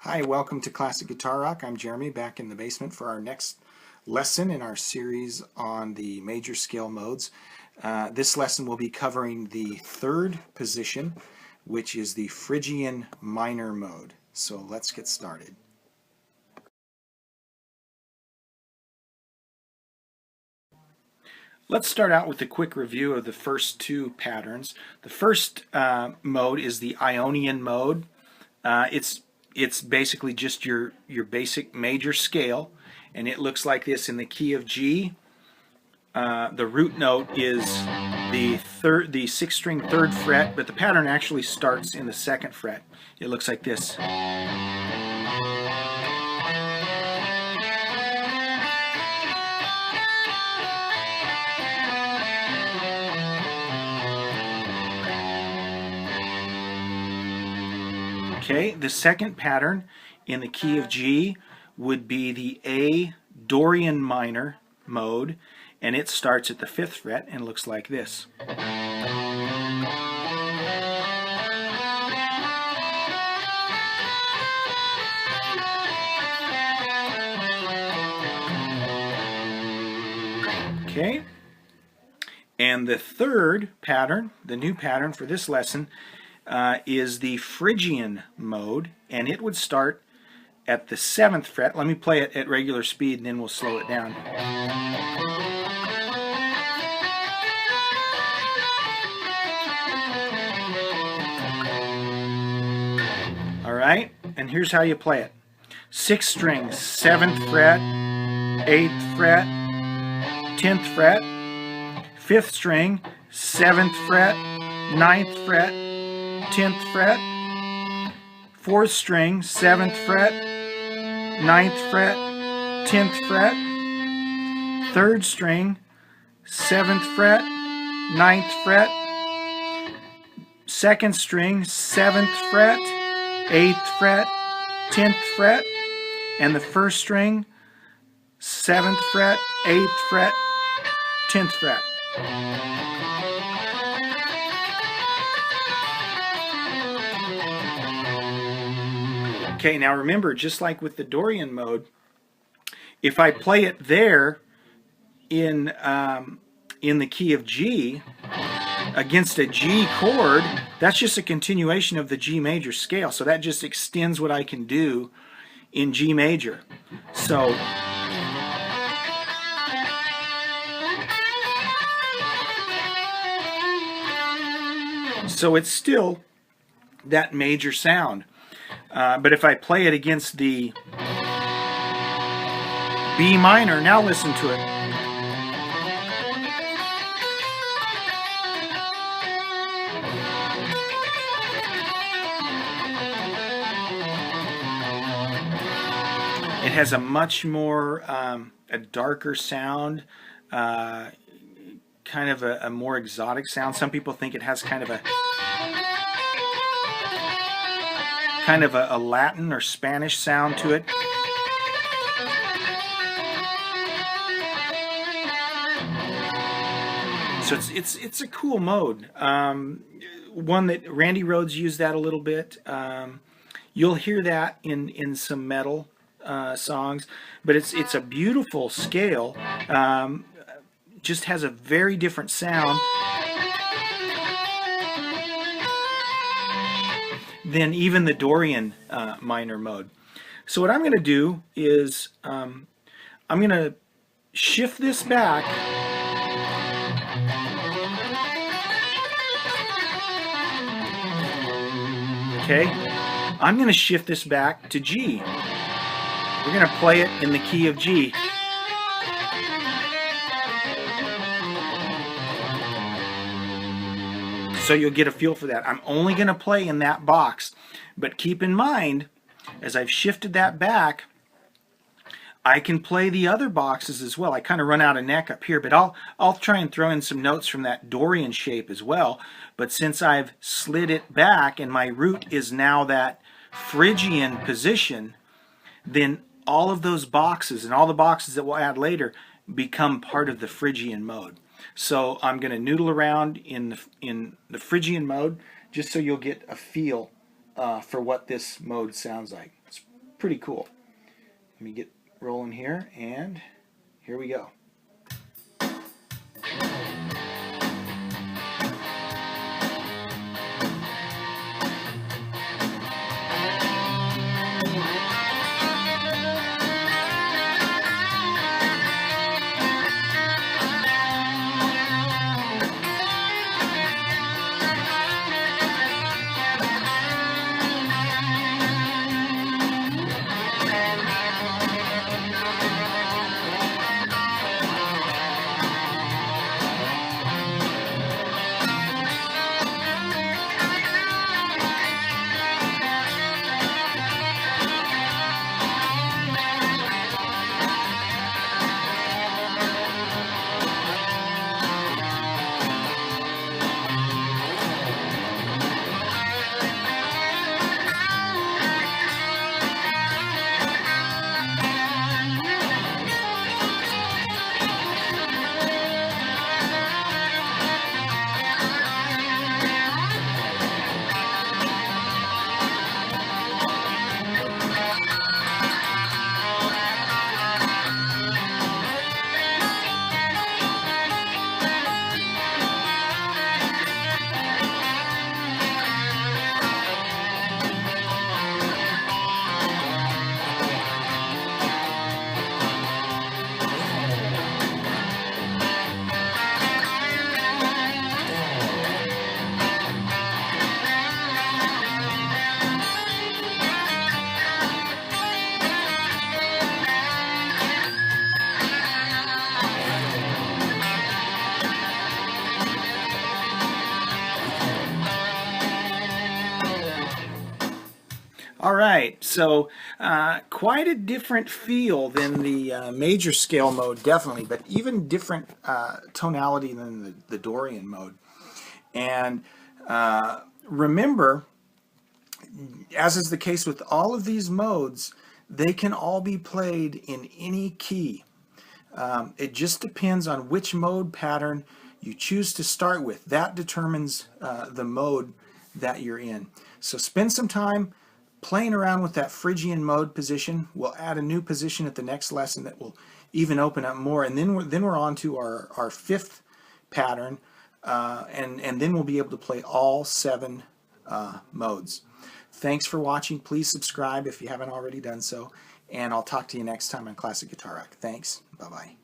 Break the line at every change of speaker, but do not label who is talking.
Hi, welcome to Classic Guitar Rock. I'm Jeremy, back in the basement for our next lesson in our series on the major scale modes. This lesson will be covering the third position, which is the Phrygian minor mode. So let's get started. Let's start out with a quick review of the first two patterns. The first mode is the Ionian mode. It's basically just your basic major scale, and it looks like this in the key of G. The root note is the sixth string third fret, but the pattern actually starts in the second fret. It looks like this. Okay, the second pattern in the key of G would be the A Dorian minor mode, and it starts at the fifth fret and looks like this. Okay, and the third pattern, the new pattern for this lesson, is the Phrygian mode, and it would start at the seventh fret. Let me play it at regular speed and then we'll slow it down. Alright, and here's how you play it. Sixth string, seventh fret, eighth fret, 10th fret, fifth string, seventh fret, ninth fret, 10th fret, fourth string, 7th fret, 9th fret, 10th fret, third string, 7th fret, 9th fret, second string, 7th fret, 8th fret, 10th fret, and the first string, 7th fret, 8th fret, 10th fret. Okay, now remember, just like with the Dorian mode, if I play it there in the key of G against a G chord, that's just a continuation of the G major scale. So that just extends what I can do in G major. So it's still that major sound. But if I play it against the B minor, now listen to it. It has a much more, a darker sound, kind of a more exotic sound. Some people think it has kind of a Latin or Spanish sound to it. So it's a cool mode. One that Randy Rhoads used that a little bit. You'll hear that in some metal songs, but it's a beautiful scale. Just has a very different sound than even the Dorian minor mode. So what I'm going to do is I'm going to shift this back okay, I'm going to shift this back to G. We're going to play it in the key of G. So you'll get a feel for that. I'm only going to play in that box, but keep in mind, as I've shifted that back, I can play the other boxes as well. I kind of run out of neck up here, but I'll try and throw in some notes from that Dorian shape as well. But since I've slid it back and my root is now that Phrygian position, then all of those boxes and all the boxes that we'll add later become part of the Phrygian mode. So I'm going to noodle around in the Phrygian mode just so you'll get a feel for what this mode sounds like. Let's pretty cool. Let me get rolling here, and here we go. All right, so quite a different feel than the major scale mode, definitely, but even different tonality than the Dorian mode. And remember, as is the case with all of these modes, they can all be played in any key. It just depends on which mode pattern you choose to start with. That determines the mode that you're in. So spend some time playing around with that Phrygian mode position. We'll add a new position at the next lesson that will even open up more, and then we're on to our fifth pattern, and then we'll be able to play all 7 modes. Thanks for watching. Please subscribe if you haven't already done so, and I'll talk to you next time on Classic Guitar Rock. Thanks. Bye-bye.